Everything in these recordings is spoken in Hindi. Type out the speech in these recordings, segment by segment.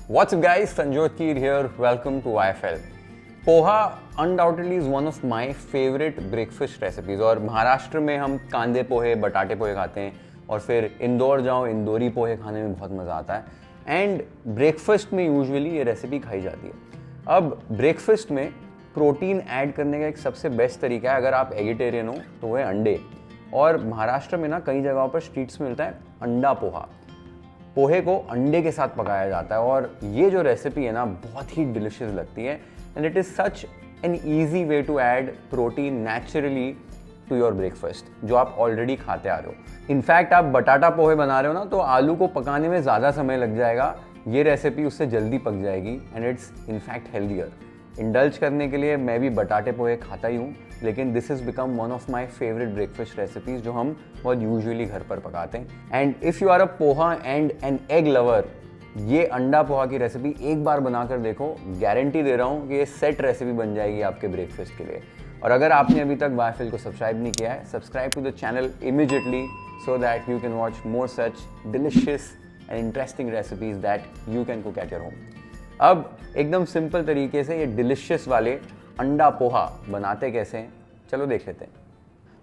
What's up guys, Sanjot Keer here, welcome to YFL. Poha undoubtedly is one of my favourite breakfast recipes और महाराष्ट्र में हम कांदे पोहे बटाटे पोहे खाते हैं और फिर इंदौर जाओ इंदौरी पोहे खाने में बहुत मज़ा आता है एंड ब्रेकफास्ट में यूजुअली ये रेसिपी खाई जाती है। अब ब्रेकफास्ट में प्रोटीन ऐड करने का एक सबसे बेस्ट तरीका है, अगर आप एगिटेरियन हो तो वो है अंडे। और महाराष्ट्र में ना कई जगहों पर स्ट्रीट्स में मिलता है अंडा पोहा। पोहे को अंडे के साथ पकाया जाता है और ये जो रेसिपी है ना बहुत ही डिलिशियस लगती है and it is such an easy way to add protein naturally to your breakfast जो आप ऑलरेडी खाते आ रहे हो। इनफैक्ट आप बटाटा पोहे बना रहे हो ना तो आलू को पकाने में ज़्यादा समय लग जाएगा, ये रेसिपी उससे जल्दी पक जाएगी and it's in fact healthier. Indulge करने के लिए मैं भी बटाटे पोहे खाता ही हूँ, लेकिन this is become one of my favourite breakfast recipes जो हम बहुत यूजुअली घर पर पकाते हैं। And if you are a poha and an egg lover, ये अंडा पोहा की रेसिपी एक बार बनाकर देखो, गारंटी दे रहा हूँ कि ये सेट रेसिपी बन जाएगी आपके ब्रेकफास्ट के लिए। और अगर आपने अभी तक YFL को सब्सक्राइब नहीं किया है, subscribe to the channel immediately so that you can watch more such delicious and interesting recipes that you can cook at your home. अब एकदम सिंपल तरीके से ये डिलिशियस वाले अंडा पोहा बनाते कैसे हैं, चलो देख लेते हैं।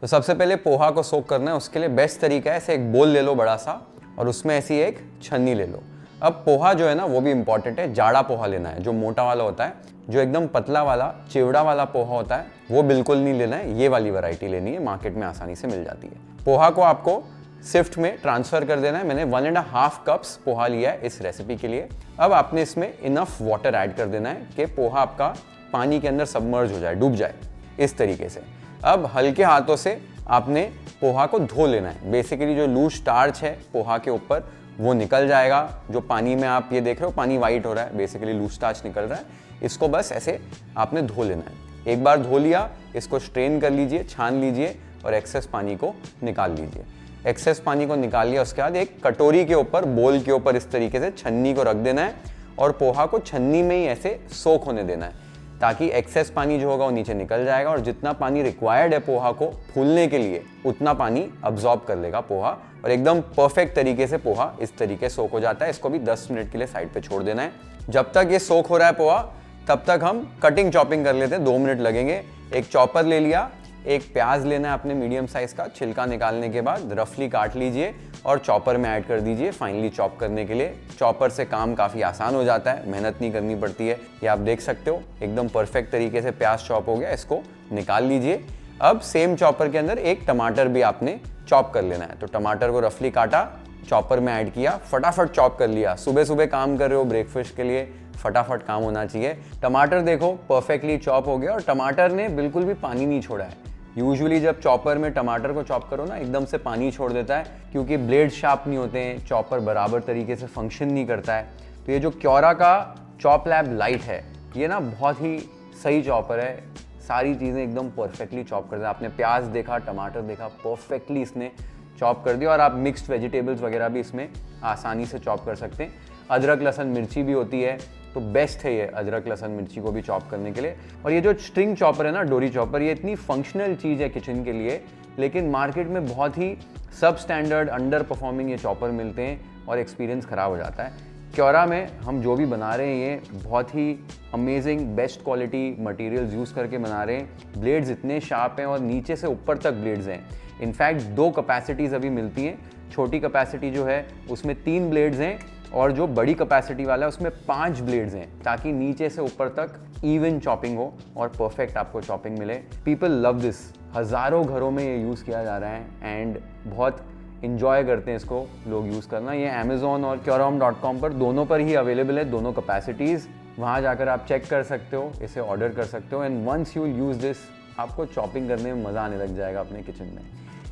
तो सबसे पहले पोहा को सोक करना है, उसके लिए बेस्ट तरीका है ऐसे एक बोल ले लो बड़ा सा और उसमें ऐसी एक छन्नी ले लो। अब पोहा जो है ना वो भी इंपॉर्टेंट है, जाड़ा पोहा लेना है, जो मोटा वाला होता है। जो एकदम पतला वाला चिवड़ा वाला पोहा होता है वो बिल्कुल नहीं लेना है, ये वाली वैरायटी लेनी है, मार्केट में आसानी से मिल जाती है। पोहा को आपको स्विफ्ट में ट्रांसफर कर देना है। मैंने 1.5 कप्स पोहा लिया है इस रेसिपी के लिए। अब आपने इसमें इनफ वाटर ऐड कर देना है कि पोहा आपका पानी के अंदर सबमर्ज हो जाए, डूब जाए, इस तरीके से। अब हल्के हाथों से आपने पोहा को धो लेना है। बेसिकली जो लूज स्टार्च है पोहा के ऊपर वो निकल जाएगा। जो पानी में आप ये देख रहे हो पानी वाइट हो रहा है, बेसिकली लूज स्टार्च निकल रहा है, इसको बस ऐसे आपने धो लेना है। एक बार धो लिया, इसको स्ट्रेन कर लीजिए, छान लीजिए और एक्सेस पानी को निकाल लीजिए। एक्सेस पानी को निकाल लिया, उसके बाद एक कटोरी के ऊपर, बोल के ऊपर इस तरीके से छन्नी को रख देना है और पोहा को छन्नी में ही ऐसे सोक होने देना है, ताकि एक्सेस पानी जो होगा वो नीचे निकल जाएगा और जितना पानी रिक्वायर्ड है पोहा को फूलने के लिए उतना पानी अब्जॉर्ब कर लेगा पोहा और एकदम परफेक्ट तरीके से पोहा इस तरीके सोक हो जाता है। इसको भी 10 मिनट के लिए साइड पे छोड़ देना है। जब तक ये सोक हो रहा है पोहा, तब तक हम कटिंग चॉपिंग कर लेते हैं, 2 मिनट लगेंगे। एक चॉपर ले लिया, एक प्याज लेना है अपने मीडियम साइज का, छिलका निकालने के बाद रफली काट लीजिए और चॉपर में ऐड कर दीजिए फाइनली चॉप करने के लिए। चॉपर से काम काफ़ी आसान हो जाता है, मेहनत नहीं करनी पड़ती है। ये आप देख सकते हो एकदम परफेक्ट तरीके से प्याज चॉप हो गया, इसको निकाल लीजिए। अब सेम चॉपर के अंदर एक टमाटर भी आपने चॉप कर लेना है, तो टमाटर को रफली काटा, चॉपर में ऐड किया, फटाफट चॉप कर लिया। सुबह सुबह काम कर रहे हो ब्रेकफास्ट के लिए, फटाफट काम होना चाहिए। टमाटर देखो परफेक्टली चॉप हो गया और टमाटर ने बिल्कुल भी पानी नहीं छोड़ा है। यूजुअली जब चॉपर में टमाटर को चॉप करो ना एकदम से पानी छोड़ देता है, क्योंकि ब्लेड शार्प नहीं होते हैं, चॉपर बराबर तरीके से फंक्शन नहीं करता है। तो ये जो क्योरा का चॉप लैब लाइट है, ये ना बहुत ही सही चॉपर है, सारी चीज़ें एकदम परफेक्टली चॉप कर देता है। आपने प्याज देखा, टमाटर देखा, परफेक्टली इसने चॉप कर दिया और आप मिक्स्ड वेजिटेबल्स वगैरह भी इसमें आसानी से चॉप कर सकते हैं। अदरक लहसुन मिर्ची भी होती है, तो बेस्ट है ये अदरक लहसुन मिर्ची को भी चॉप करने के लिए। और ये जो स्ट्रिंग चॉपर है ना, डोरी चॉपर, ये इतनी फंक्शनल चीज़ है किचन के लिए, लेकिन मार्केट में बहुत ही सब स्टैंडर्ड अंडर परफॉर्मिंग ये चॉपर मिलते हैं और एक्सपीरियंस ख़राब हो जाता है। क्योरा में हम जो भी बना रहे हैं ये बहुत ही amazing best quality materials use करके बना रहे हैं। ब्लेड्स इतने शार्प हैं और नीचे से ऊपर तक ब्लेड्स हैं। इनफैक्ट 2 कैपेसिटीज़ अभी मिलती हैं। छोटी कैपेसिटी जो है उसमें 3 ब्लेड्स हैं और जो बड़ी कैपेसिटी वाला है उसमें 5 ब्लेड्स हैं, ताकि नीचे से ऊपर तक इवन चॉपिंग हो और परफेक्ट आपको चॉपिंग मिले। पीपल लव दिस, हज़ारों घरों में ये यूज़ किया जा रहा है एंड बहुत इंजॉय करते हैं इसको लोग यूज़ करना। ये अमेज़ॉन और Curahome.com पर दोनों पर ही अवेलेबल है, दोनों कैपेसिटीज़। वहाँ जाकर आप चेक कर सकते हो, इसे ऑर्डर कर सकते हो and once you use this, आपको चॉपिंग करने में मज़ा आने लग जाएगा अपने किचन में।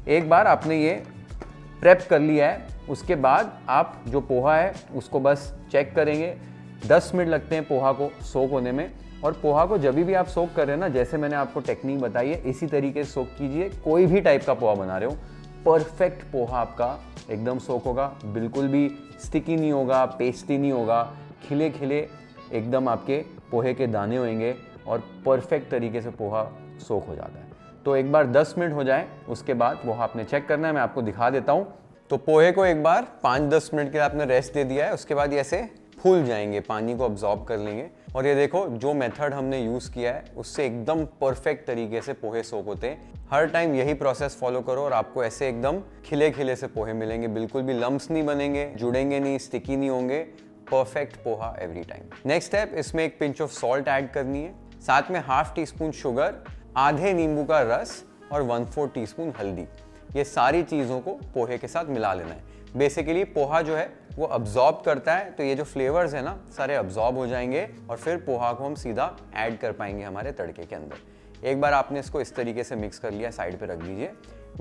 एक बार आपने ये प्रेप कर लिया है, उसके बाद आप जो पोहा है उसको बस चेक करेंगे। 10 मिनट लगते हैं पोहा को सोक होने में। और पोहा को जब भी आप सोक कर रहे हैं ना, जैसे मैंने आपको टेक्निक बताई है, इसी तरीके से सोक कीजिए। कोई भी टाइप का पोहा बना रहे हो, परफेक्ट पोहा आपका एकदम सोक होगा, बिल्कुल भी स्टिकी नहीं होगा, पेस्टी नहीं होगा, खिले खिले एकदम आपके पोहे के दाने होंगे और परफेक्ट तरीके से पोहा सोक हो जाता है। तो एक बार 10 मिनट हो जाए उसके बाद पोहा आपने चेक करना है, मैं आपको दिखा देता हूँ। तो पोहे को एक बार 5-10 मिनट के लिए आपने रेस्ट दे दिया है, उसके बाद ये ऐसे फूल जाएंगे, पानी को अब्जॉर्ब कर लेंगे। और ये देखो जो मेथड हमने यूज़ किया है उससे एकदम परफेक्ट तरीके से पोहे सोक होते हैं। हर टाइम यही प्रोसेस फॉलो करो और आपको ऐसे एकदम खिले खिले से पोहे मिलेंगे, बिल्कुल भी लम्प्स नहीं बनेंगे, जुड़ेंगे नहीं, स्टिकी नहीं होंगे। Perfect poha every time. Next step, इसमें एक पिंच ऑफ सॉल्ट ऐड करनी है, साथ में हाफ टी स्पून शुगर, आधे नींबू का रस और 1/4 टीस्पून हल्दी। ये सारी चीज़ों को पोहे के साथ मिला लेना है। बेसिकली पोहा जो है वो अब्जॉर्ब करता है, तो ये जो फ्लेवर्स है ना सारे अब्जॉर्ब हो जाएंगे और फिर पोहा को हम सीधा ऐड कर पाएंगे हमारे तड़के के अंदर। एक बार आपने इसको इस तरीके से मिक्स कर लिया, साइड पे रख दीजिए।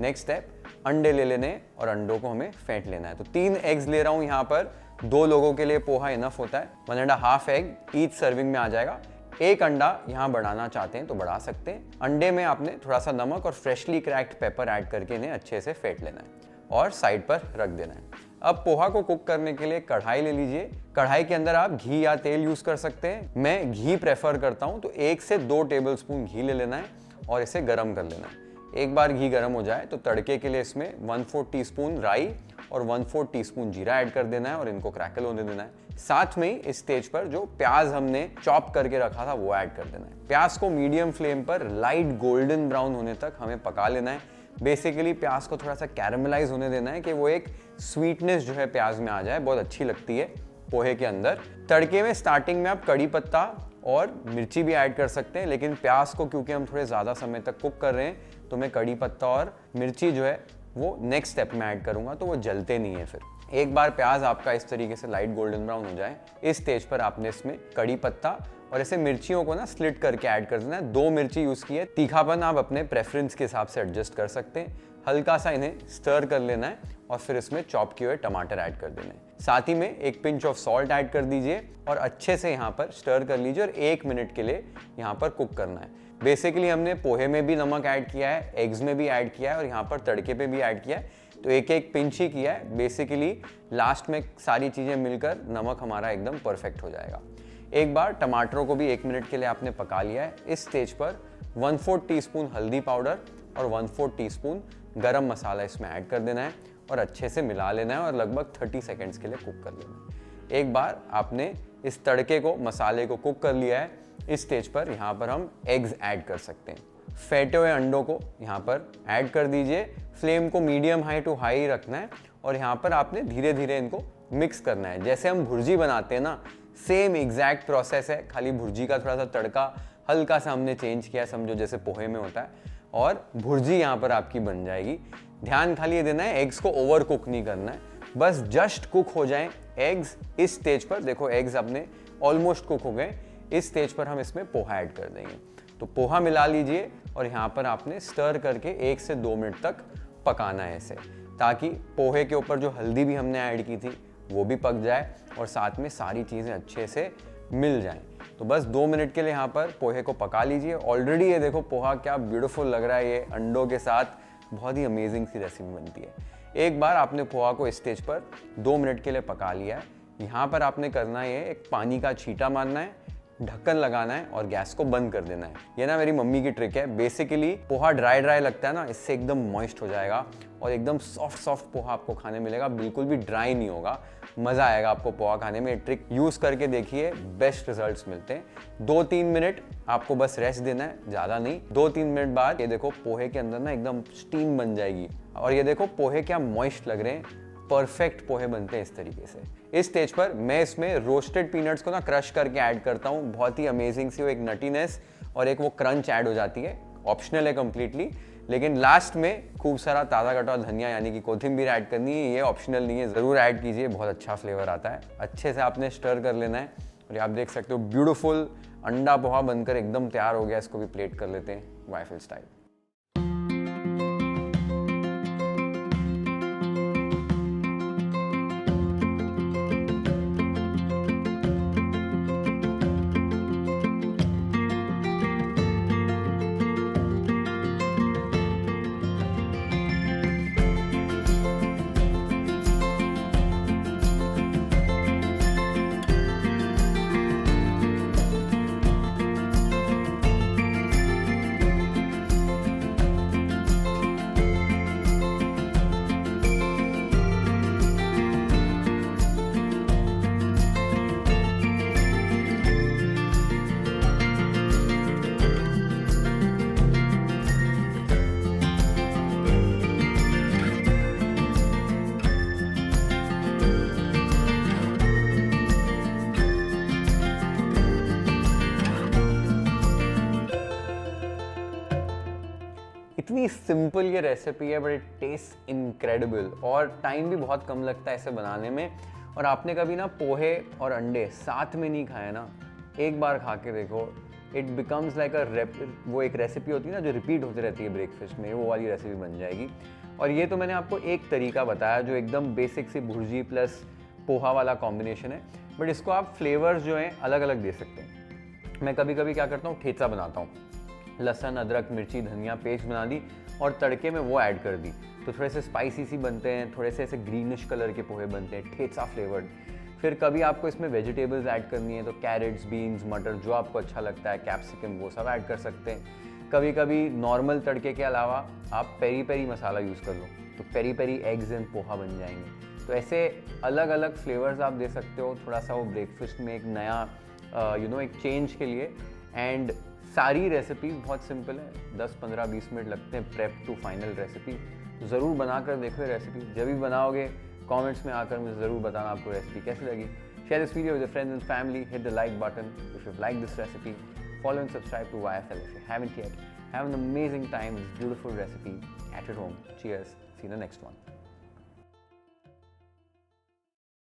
नेक्स्ट स्टेप, अंडे ले लेने और अंडों को हमें फेंट लेना है। तो 3 एग्स ले रहा हूँ यहाँ पर, 2 लोगों के लिए पोहा इनफ होता है। 1.5 एग ईच सर्विंग में आ जाएगा। 1 अंडा यहाँ बढ़ाना चाहते हैं तो बढ़ा सकते हैं। अंडे में आपने थोड़ा सा नमक और फ्रेशली क्रैक्ड पेपर ऐड करके इन्हें अच्छे से फेंट लेना है और साइड पर रख देना है। अब पोहा को कुक करने के लिए कढ़ाई ले लीजिए। कढ़ाई के अंदर आप घी या तेल यूज कर सकते हैं, मैं घी प्रेफर करता हूं, तो 1 से 2 टेबलस्पून घी ले लेना है और इसे गर्म कर लेना है। एक बार घी गर्म हो जाए तो तड़के के लिए इसमें 1/4 टीस्पून राई और 1/4 टीस्पून जीरा ऐड कर देना है और इनको क्रैकल होने देना है। साथ में ही इस स्टेज पर जो प्याज हमने चॉप करके रखा था वो ऐड कर देना है। प्याज को मीडियम फ्लेम पर लाइट गोल्डन ब्राउन होने तक हमें पका लेना है। बेसिकली प्याज को थोड़ा सा कैरमलाइज होने देना है कि वो एक स्वीटनेस जो है प्याज में आ जाए, बहुत अच्छी लगती है पोहे के अंदर। तड़के में स्टार्टिंग में आप कड़ी पत्ता और मिर्ची भी ऐड कर सकते हैं, लेकिन प्याज को क्योंकि हम थोड़े ज़्यादा समय तक कुक कर रहे हैं तो मैं कड़ी पत्ता और मिर्ची जो है वो नेक्स्ट स्टेप में ऐड करूँगा, तो वो जलते नहीं है। फिर एक बार प्याज आपका इस तरीके से लाइट गोल्डन ब्राउन हो जाए, इस स्टेज पर आपने इसमें कड़ी पत्ता और ऐसे मिर्चियों को ना स्लिट करके ऐड कर देना है। 2 मिर्ची यूज़ की है, तीखापन आप अपने प्रेफरेंस के हिसाब से एडजस्ट कर सकते हैं। हल्का सा इन्हें स्टर कर लेना है और फिर इसमें चॉप किए हुए टमाटर ऐड कर देने हैं। साथ ही में 1 पिंच ऑफ सॉल्ट ऐड कर दीजिए और अच्छे से यहाँ पर स्टर कर लीजिए और 1 मिनट के लिए यहाँ पर कुक करना है। बेसिकली हमने पोहे में भी नमक ऐड किया है, एग्स में भी ऐड किया है और यहाँ पर तड़के पे भी ऐड किया है, तो 1-1 पिंच ही किया है। बेसिकली लास्ट में सारी चीज़ें मिलकर नमक हमारा एकदम परफेक्ट हो जाएगा। एक बार टमाटरों को भी 1 मिनट के लिए आपने पका लिया है। इस स्टेज पर 1/4 टीस्पून हल्दी पाउडर और 1/4 टीस्पून गरम मसाला इसमें ऐड कर देना है और अच्छे से मिला लेना है और लगभग 30 सेकेंड्स के लिए कुक कर लेना है। एक बार आपने इस तड़के को, मसाले को कुक कर लिया है, इस स्टेज पर यहाँ पर हम एग्स ऐड कर सकते हैं। फेंटे हुए अंडों को यहाँ पर ऐड कर दीजिए। फ्लेम को मीडियम हाई टू हाई रखना है और यहाँ पर आपने धीरे धीरे इनको मिक्स करना है। जैसे हम भुर्जी बनाते हैं ना, सेम एग्जैक्ट प्रोसेस है, खाली भुर्जी का थोड़ा सा तड़का हल्का सा हमने चेंज किया, समझो जैसे पोहे में होता है, और भुर्जी यहाँ पर आपकी बन जाएगी। ध्यान खाली ये देना है, एग्स को ओवर कुक नहीं करना है, बस जस्ट कुक हो जाएं एग्स। इस स्टेज पर देखो एग्स अपने ऑलमोस्ट कुक हो गए। इस स्टेज पर हम इसमें पोहा ऐड कर देंगे। तो पोहा मिला लीजिए और यहाँ पर आपने स्टर करके 1 से 2 मिनट तक पकाना है इसे, ताकि पोहे के ऊपर जो हल्दी भी हमने ऐड की थी वो भी पक जाए और साथ में सारी चीज़ें अच्छे से मिल जाएं। तो बस 2 मिनट के लिए यहाँ पर पोहे को पका लीजिए। ऑलरेडी ये देखो पोहा क्या ब्यूटीफुल लग रहा है, ये अंडों के साथ बहुत ही अमेजिंग सी रेसिपी बनती है। एक बार आपने पोहा को इस स्टेज पर 2 मिनट के लिए पका लिया है। यहाँ पर आपने करना है, एक पानी का छींटा मारना है, ढक्कन लगाना है और गैस को बंद कर देना है। ये ना मेरी मम्मी की ट्रिक है। बेसिकली पोहा ड्राई ड्राई लगता है ना, इससे एकदम मॉइस्ट हो जाएगा और एकदम सॉफ्ट सॉफ्ट पोहा आपको खाने मिलेगा, बिल्कुल भी ड्राई नहीं होगा। मज़ा आएगा आपको पोहा खाने में। ट्रिक यूज़ करके देखिए, बेस्ट रिजल्ट्स मिलते हैं। 2-3 मिनट आपको बस रेस्ट देना है, ज़्यादा नहीं। 2-3 मिनट बाद ये देखो पोहे के अंदर ना एकदम स्टीम बन जाएगी और ये देखो पोहे क्या मॉइस्ट लग रहे हैं। परफेक्ट पोहे बनते हैं इस तरीके से। इस स्टेज पर मैं इसमें रोस्टेड पीनट्स को ना क्रश करके ऐड करता हूँ। बहुत ही अमेजिंग सी वो एक नटीनेस और एक वो क्रंच ऐड हो जाती है। ऑप्शनल है कंप्लीटली, लेकिन लास्ट में खूब सारा ताज़ा कटा धनिया यानी कि कोथिंबीर ऐड करनी है। ये ऑप्शनल नहीं है, ज़रूर ऐड कीजिए, बहुत अच्छा फ्लेवर आता है। अच्छे से आपने स्टर कर लेना है और आप देख सकते हो ब्यूटीफुल अंडा पोहा बनकर एकदम तैयार हो गया। इसको भी प्लेट कर लेते हैं वाइफल स्टाइल। इतनी सिंपल ये रेसिपी है बट इट टेस्ट इनक्रेडिबल, और टाइम भी बहुत कम लगता है इसे बनाने में। और आपने कभी ना पोहे और अंडे साथ में नहीं खाए ना, एक बार खा के देखो, इट बिकम्स लाइक वो एक रेसिपी होती है ना जो रिपीट होती रहती है ब्रेकफास्ट में, वो वाली रेसिपी बन जाएगी। और ये तो मैंने आपको एक तरीका बताया जो एकदम बेसिक सी भुर्जी प्लस पोहा वाला कॉम्बिनेशन है, बट इसको आप फ्लेवर्स जो हैं अलग अलग दे सकते हैं। मैं कभी कभी क्या करता हूँ, ठेचा बनाता हूँ, लहसुन अदरक मिर्ची धनिया पेस्ट बना दी और तड़के में वो ऐड कर दी, तो थोड़े से स्पाइसी सी बनते हैं, थोड़े से ऐसे ग्रीनिश कलर के पोहे बनते हैं, ठेचा फ्लेवर्ड। फिर कभी आपको इसमें वेजिटेबल्स ऐड करनी है तो कैरेट्स बीन्स मटर जो आपको अच्छा लगता है, कैप्सिकम, वो सब ऐड कर सकते हैं। कभी कभी नॉर्मल तड़के के अलावा आप पेरी पेरी मसाला यूज़ कर लो तो peri peri eggs and poha बन जाएंगे। तो ऐसे अलग अलग फ्लेवर्स आप दे सकते हो, थोड़ा सा वो ब्रेकफास्ट में एक नया एक चेंज के लिए। एंड सारी रेसिपीज़ बहुत सिंपल है, 10-15-20 मिनट लगते हैं प्रेप टू फाइनल रेसिपी। तो ज़रूर बना कर देखो ये रेसिपी, जब भी बनाओगे कमेंट्स में आकर मुझे ज़रूर बताना आपको रेसिपी कैसी लगी। Share this video with friends and family, hit the like button if you like this recipe, follow and subscribe to YFL if you haven't yet. Have an amazing time with this beautiful recipe at your home. Cheers. See you in the next one.